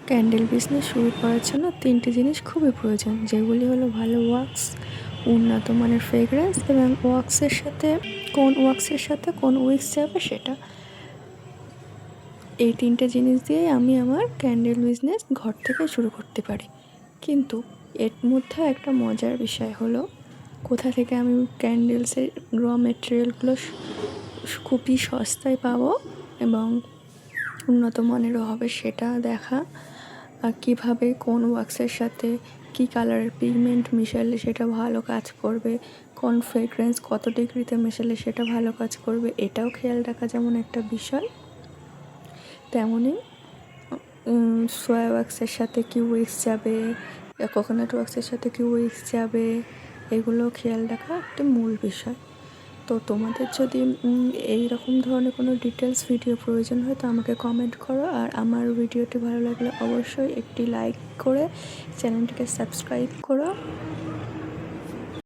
Candle business শুরু করার জন্য 3টি জিনিস খুবই প্রয়োজন, যেগুলি হলো ভালো ওয়াক্স, উন্নত মানের ফ্রেগরেন্স এবং ওয়াক্সের সাথে কোন উইক্স যাবে সেটা। এই 3টে জিনিস দিয়েই আমি আমার ক্যান্ডেল বিজনেস ঘর থেকে শুরু করতে পারি। কিন্তু এর মধ্যে একটা মজার বিষয় হলো, কোথা থেকে আমি ক্যান্ডেলসের মেটেরিয়ালগুলো খুবই সস্তায় পাবো এবং উন্নত মানেরও হবে সেটা দেখা। আর কীভাবে কোন ওয়াক্সের সাথে কী কালারের পিগমেন্ট মেশালে সেটা ভালো কাজ করবে, কোন ফ্রেগরেন্স কত ডিগ্রিতে মেশালে সেটা ভালো কাজ করবে, এটাও খেয়াল রাখা যেমন একটা বিষয়, তেমনই সোয়া ওয়াক্সের সাথে কি উইক্স যাবে, কোকোনাট ওয়াক্সের সাথে কি উইক্স যাবে, এগুলো খেয়াল রাখা একটা মূল বিষয়। তো তোমাদের যদি এই রকম ধরনের কোনো ডিটেলস ভিডিও প্রয়োজন হয় তো আমাকে কমেন্ট করো। আর আমার ভিডিওটি ভালো লাগলে অবশ্যই একটি লাইক করে চ্যানেলটিকে সাবস্ক্রাইব করো।